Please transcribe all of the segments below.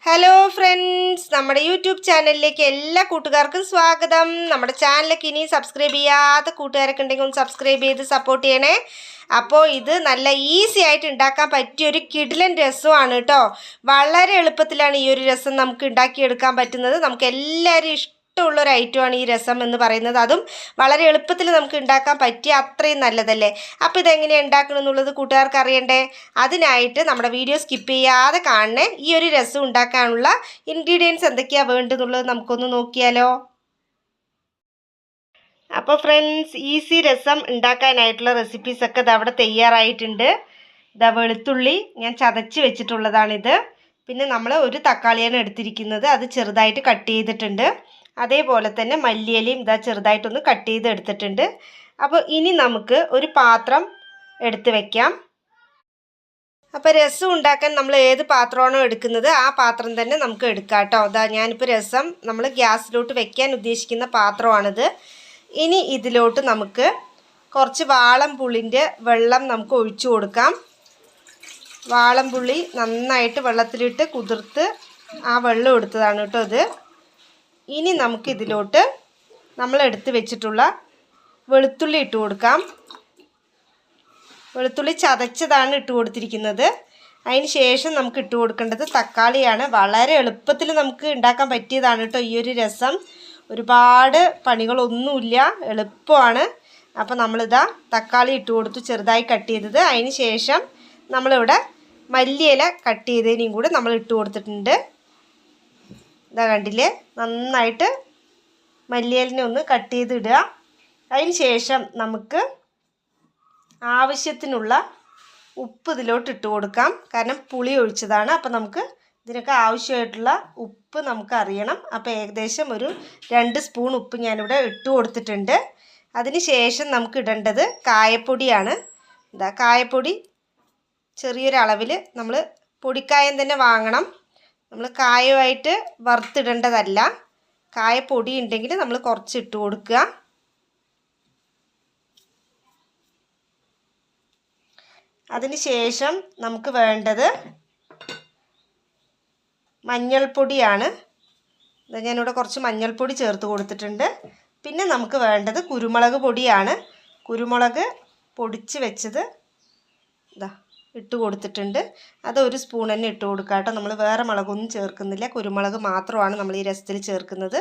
Hello friends, നമ്മുടെ YouTube ചാനലിലേക്ക് എല്ലാ കൂട്ടുകാർക്കും സ്വാഗതം. നമ്മുടെ ചാനലൊക്കെ ഇനി സബ്സ്ക്രൈബ് ചെയ്യാത്ത കൂട്ടുകാരൊക്കെ ഉണ്ടെങ്കിൽ ഒന്ന് സബ്സ്ക്രൈബ് ചെയ്ത് സപ്പോർട്ട് ചെയ്യണേ. അപ്പോൾ ഇത് നല്ല ഈസി ആയിട്ട് ഉണ്ടാക്കാൻ പറ്റിയൊരു കിടിലൻ രസമാണ് കേട്ടോ. വളരെ എളുപ്പത്തിലാണ് ഈ ഒരു രസം നമുക്ക് ഉണ്ടാക്കിയെടുക്കാൻ പറ്റുന്നത്. നമുക്ക് എല്ലാവരും ഇഷ്ടമുള്ളൊരു ഐറ്റമാണ് ഈ രസം എന്ന് പറയുന്നത്. അതും വളരെ എളുപ്പത്തിൽ നമുക്ക് ഉണ്ടാക്കാൻ പറ്റിയ അത്രയും നല്ലതല്ലേ. അപ്പോൾ ഇതെങ്ങനെയാണ് ഉണ്ടാക്കണം എന്നുള്ളത് കൂട്ടുകാർക്ക് അറിയണ്ടേ. അതിനായിട്ട് നമ്മുടെ വീഡിയോ സ്കിപ്പ് ചെയ്യാതെ കാണണേ. ഈ ഒരു രസം ഉണ്ടാക്കാനുള്ള ഇൻഗ്രീഡിയൻസ് എന്തൊക്കെയാണ് വേണ്ടതെന്നുള്ളത് നമുക്കൊന്ന് നോക്കിയാലോ. അപ്പോൾ ഫ്രണ്ട്സ്, ഈസി രസം ഉണ്ടാക്കാനായിട്ടുള്ള റെസിപ്പീസൊക്കെ ഇത് അവിടെ തയ്യാറായിട്ടുണ്ട്. ഇതാ വെളുത്തുള്ളി ഞാൻ ചതച്ച് വെച്ചിട്ടുള്ളതാണിത്. പിന്നെ നമ്മൾ ഒരു തക്കാളിയാണ് എടുത്തിരിക്കുന്നത്, അത് ചെറുതായിട്ട് കട്ട് ചെയ്തിട്ടുണ്ട്. അതേപോലെ തന്നെ മല്ലിയിലയും ഇതാ ചെറുതായിട്ടൊന്ന് കട്ട് ചെയ്ത് എടുത്തിട്ടുണ്ട്. അപ്പോൾ ഇനി നമുക്ക് ഒരു പാത്രം എടുത്ത് വെക്കാം. അപ്പോൾ രസം ഉണ്ടാക്കാൻ നമ്മൾ ഏത് പാത്രമാണോ എടുക്കുന്നത് ആ പാത്രം തന്നെ നമുക്ക് എടുക്കാം കേട്ടോ. അതാ ഞാനിപ്പോൾ രസം നമ്മൾ ഗ്യാസിലോട്ട് വെക്കാൻ ഉദ്ദേശിക്കുന്ന പാത്രമാണിത്. ഇനി ഇതിലോട്ട് നമുക്ക് കുറച്ച് വാളംപുള്ളിൻ്റെ വെള്ളം നമുക്ക് ഒഴിച്ചു കൊടുക്കാം. വാളംപുള്ളി നന്നായിട്ട് വെള്ളത്തിലിട്ട് കുതിർത്ത് ആ വെള്ളം എടുത്തതാണ് കേട്ടോ ഇത്. ഇനി നമുക്കിതിലോട്ട് നമ്മൾ എടുത്ത് വെച്ചിട്ടുള്ള വെളുത്തുള്ളി ഇട്ട് കൊടുക്കാം. വെളുത്തുള്ളി ചതച്ചതാണ് ഇട്ട് കൊടുത്തിരിക്കുന്നത്. അതിന് ശേഷം നമുക്ക് ഇട്ട് കൊടുക്കേണ്ടത് തക്കാളിയാണ്. വളരെ എളുപ്പത്തിൽ നമുക്ക് ഉണ്ടാക്കാൻ പറ്റിയതാണ് കേട്ടോ ഈ ഒരു രസം. ഒരുപാട് പണികളൊന്നുമില്ല, എളുപ്പമാണ്. അപ്പോൾ നമ്മളിതാ തക്കാളി ഇട്ട് കൊടുത്തു, ചെറുതായി കട്ട് ചെയ്തത്. അതിന് ശേഷം നമ്മളിവിടെ മല്ലിയില കട്ട് ചെയ്തതിനും കൂടെ നമ്മൾ ഇട്ട് കൊടുത്തിട്ടുണ്ട്. ഇതാ കണ്ടില്ലേ, നന്നായിട്ട് മല്ലിയിലിനെ ഒന്ന് കട്ട് ചെയ്തിടുക. അതിന് ശേഷം നമുക്ക് ആവശ്യത്തിനുള്ള ഉപ്പ് ഇതിലോട്ട് ഇട്ട് കൊടുക്കാം. കാരണം പുളി ഒഴിച്ചതാണ്. അപ്പോൾ നമുക്ക് ഇതിനൊക്കെ ആവശ്യമായിട്ടുള്ള ഉപ്പ് നമുക്ക് അറിയണം. അപ്പോൾ ഏകദേശം ഒരു 2 സ്പൂൺ ഉപ്പ് ഞാനിവിടെ ഇട്ട് കൊടുത്തിട്ടുണ്ട്. അതിന് ശേഷം നമുക്ക് ഇടേണ്ടത് കായപ്പൊടിയാണ്. ഇതാ കായപ്പൊടി ചെറിയൊരളവിൽ നമ്മൾ പൊടിക്കായം തന്നെ വാങ്ങണം. നമ്മൾ കായമായിട്ട് വറുത്തിടേണ്ടതല്ല. കായപ്പൊടി ഉണ്ടെങ്കിൽ നമ്മൾ കുറച്ച് ഇട്ട് കൊടുക്കുക. അതിന് ശേഷം നമുക്ക് വേണ്ടത് മഞ്ഞൾപ്പൊടിയാണ്. ഞാനിവിടെ കുറച്ച് മഞ്ഞൾപ്പൊടി ചേർത്ത് കൊടുത്തിട്ടുണ്ട്. പിന്നെ നമുക്ക് വേണ്ടത് കുരുമുളക് പൊടിയാണ്. കുരുമുളക് പൊടിച്ച് വെച്ചത് ഇതാ ഇട്ട് കൊടുത്തിട്ടുണ്ട്. അത് 1 സ്പൂൺ തന്നെ ഇട്ട് കൊടുക്കുക കേട്ടോ. നമ്മൾ വേറെ മുളകൊന്നും ചേർക്കുന്നില്ല, കുരുമുളക് മാത്രമാണ് നമ്മൾ ഈ രസത്തിൽ ചേർക്കുന്നത്.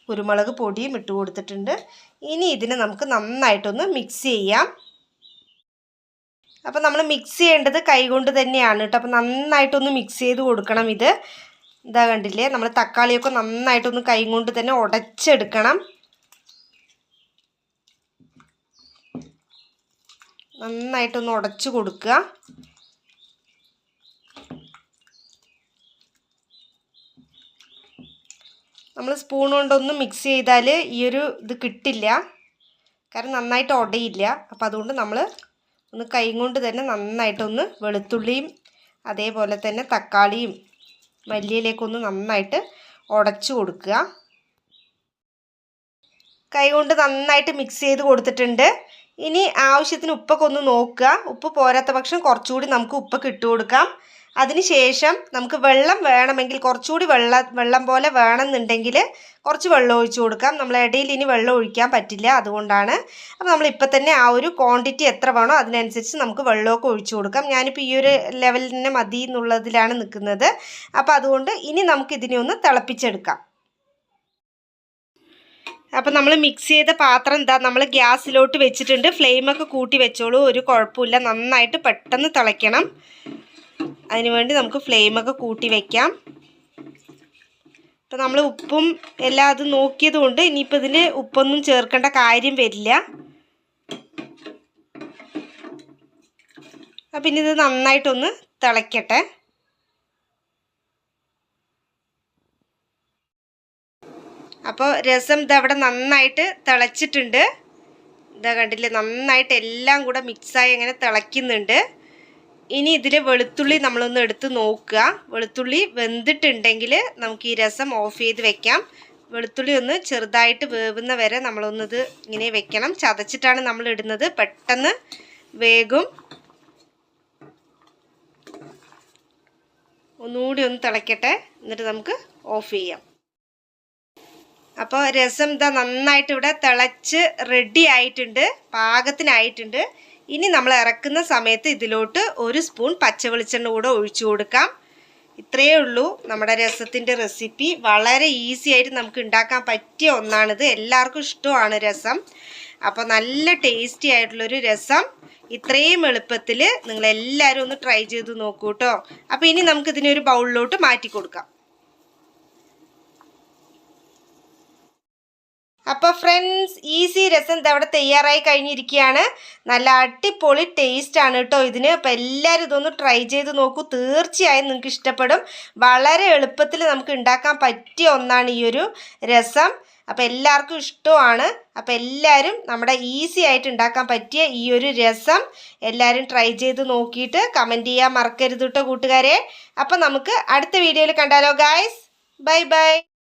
കുരുമുളക് പൊടിയും ഇട്ട് കൊടുത്തിട്ടുണ്ട്. ഇനി ഇതിനെ നമുക്ക് നന്നായിട്ടൊന്ന് മിക്സ് ചെയ്യാം. അപ്പോൾ നമ്മൾ മിക്സ് ചെയ്യേണ്ടത് കൈകൊണ്ട് തന്നെയാണ് കേട്ടോ. അപ്പോൾ നന്നായിട്ടൊന്ന് മിക്സ് ചെയ്ത് കൊടുക്കണം. ഇതാ കണ്ടില്ലേ, നമ്മൾ തക്കാളിയൊക്കെ നന്നായിട്ടൊന്ന് കൈ കൊണ്ട് തന്നെ ഉടച്ചെടുക്കണം. നന്നായിട്ടൊന്ന് ഉടച്ചു കൊടുക്കുക. നമ്മൾ സ്പൂൺ കൊണ്ടൊന്നും മിക്സ് ചെയ്താൽ ഈ ഒരു ഇത് കിട്ടില്ല, കാരണം നന്നായിട്ട് ഉടയില്ല. അപ്പോൾ അതുകൊണ്ട് നമ്മൾ ഒന്ന് കൈ കൊണ്ട് തന്നെ നന്നായിട്ടൊന്ന് വെളുത്തുള്ളിയും അതേപോലെ തന്നെ തക്കാളിയും മല്ലിയിലേക്കൊന്ന് നന്നായിട്ട് ഉടച്ചു കൊടുക്കുക. കൈ കൊണ്ട് നന്നായിട്ട് മിക്സ് ചെയ്ത് കൊടുത്തിട്ടുണ്ട്. ഇനി ആവശ്യത്തിന് ഉപ്പൊക്കെ ഒന്ന് നോക്കുക. ഉപ്പ് പോരാത്ത പക്ഷം കുറച്ചുകൂടി നമുക്ക് ഉപ്പൊക്കെ ഇട്ട് കൊടുക്കാം. അതിന് ശേഷം നമുക്ക് വെള്ളം വേണമെങ്കിൽ കുറച്ചുകൂടി വെള്ളം പോലെ വേണമെന്നുണ്ടെങ്കിൽ കുറച്ച് വെള്ളം ഒഴിച്ച് കൊടുക്കാം. നമ്മൾ ഇടയിൽ ഇനി വെള്ളം ഒഴിക്കാൻ പറ്റില്ല, അതുകൊണ്ടാണ്. അപ്പോൾ നമ്മളിപ്പോൾ തന്നെ ആ ഒരു ക്വാണ്ടിറ്റി എത്ര വേണോ അതിനനുസരിച്ച് നമുക്ക് വെള്ളമൊക്കെ ഒഴിച്ചു കൊടുക്കാം. ഞാനിപ്പോൾ ഈ ഒരു ലെവലിൽ തന്നെ മതി എന്നുള്ളതിലാണ് നിൽക്കുന്നത്. അപ്പോൾ അതുകൊണ്ട് ഇനി നമുക്കിതിനെ ഒന്ന് തിളപ്പിച്ചെടുക്കാം. അപ്പോൾ നമ്മൾ മിക്സ് ചെയ്ത പാത്രം എന്താ നമ്മൾ ഗ്യാസിലോട്ട് വെച്ചിട്ടുണ്ട്. ഫ്ലെയിമൊക്കെ കൂട്ടി വെച്ചോളൂ, ഒരു കുഴപ്പമില്ല. നന്നായിട്ട് പെട്ടെന്ന് തിളയ്ക്കണം. അതിനുവേണ്ടി നമുക്ക് ഫ്ലെയിമൊക്കെ കൂട്ടി വയ്ക്കാം. അപ്പോൾ നമ്മൾ ഉപ്പും എല്ലാം അത് നോക്കിയത് കൊണ്ട് ഇനിയിപ്പോൾ ഇതിന് ഉപ്പൊന്നും ചേർക്കേണ്ട കാര്യം വരില്ല. അപ്പം ഇനി ഇത് നന്നായിട്ടൊന്ന് തിളയ്ക്കട്ടെ. അപ്പോൾ രസം ഇതവിടെ നന്നായിട്ട് തിളച്ചിട്ടുണ്ട്. ഇതാ കണ്ടില്ലേ, നന്നായിട്ട് എല്ലാം കൂടെ മിക്സായി അങ്ങനെ തിളയ്ക്കുന്നുണ്ട്. ഇനി ഇതിൽ വെളുത്തുള്ളി നമ്മളൊന്ന് എടുത്ത് നോക്കുക. വെളുത്തുള്ളി വെന്തിട്ടുണ്ടെങ്കിൽ നമുക്ക് ഈ രസം ഓഫ് ചെയ്ത് വെക്കാം. വെളുത്തുള്ളി ഒന്ന് ചെറുതായിട്ട് വേവുന്ന വരെ നമ്മളൊന്നത് ഇങ്ങനെ വെക്കണം. ചതച്ചിട്ടാണ് നമ്മൾ ഇടുന്നത്, പെട്ടെന്ന് വേഗം. ഒന്നുകൂടി ഒന്ന് തിളയ്ക്കട്ടെ, എന്നിട്ട് നമുക്ക് ഓഫ് ചെയ്യാം. അപ്പോൾ രസം ഇതാ നന്നായിട്ട് ഇവിടെ തിളച്ച് റെഡി ആയിട്ടുണ്ട്, പാകത്തിനായിട്ടുണ്ട്. ഇനി നമ്മൾ ഇറക്കുന്ന സമയത്ത് ഇതിലോട്ട് 1 സ്പൂൺ പച്ചവെളിച്ചെണ്ണ കൂടെ ഒഴിച്ചു കൊടുക്കാം. ഇത്രയേ ഉള്ളൂ നമ്മുടെ രസത്തിൻ്റെ റെസിപ്പി. വളരെ ഈസി ആയിട്ട് നമുക്ക് ഉണ്ടാക്കാൻ പറ്റിയ ഒന്നാണിത്. എല്ലാവർക്കും ഇഷ്ടമാണ് രസം. അപ്പോൾ നല്ല ടേസ്റ്റി ആയിട്ടുള്ളൊരു രസം ഇത്രയും എളുപ്പത്തിൽ നിങ്ങളെല്ലാവരും ഒന്ന് ട്രൈ ചെയ്ത് നോക്കൂ കേട്ടോ. അപ്പോൾ ഇനി നമുക്കിതിനൊരു ബൗളിലോട്ട് മാറ്റി കൊടുക്കാം. അപ്പോൾ ഫ്രണ്ട്സ്, ഈസി രസം അവിടെ തയ്യാറായി കഴിഞ്ഞിരിക്കുകയാണ്. നല്ല അടിപൊളി ടേസ്റ്റാണ് കേട്ടോ ഇതിന്. അപ്പോൾ എല്ലാവരും ഇതൊന്ന് ട്രൈ ചെയ്ത് നോക്കൂ, തീർച്ചയായും നിങ്ങൾക്ക് ഇഷ്ടപ്പെടും. വളരെ എളുപ്പത്തിൽ നമുക്ക് ഉണ്ടാക്കാൻ പറ്റിയ ഒന്നാണ് ഈ ഒരു രസം. അപ്പോൾ എല്ലാവർക്കും ഇഷ്ടമാണ്. അപ്പോൾ എല്ലാവരും നമ്മുടെ ഈസി ആയിട്ട് ഉണ്ടാക്കാൻ പറ്റിയ ഈ ഒരു രസം എല്ലാവരും ട്രൈ ചെയ്ത് നോക്കിയിട്ട് കമൻറ്റ് ചെയ്യാൻ മറക്കരുത് കേട്ടോ കൂട്ടുകാരെ. അപ്പോൾ നമുക്ക് അടുത്ത വീഡിയോയിൽ കണ്ടാലോ ഗായ്സ്. Bye bye.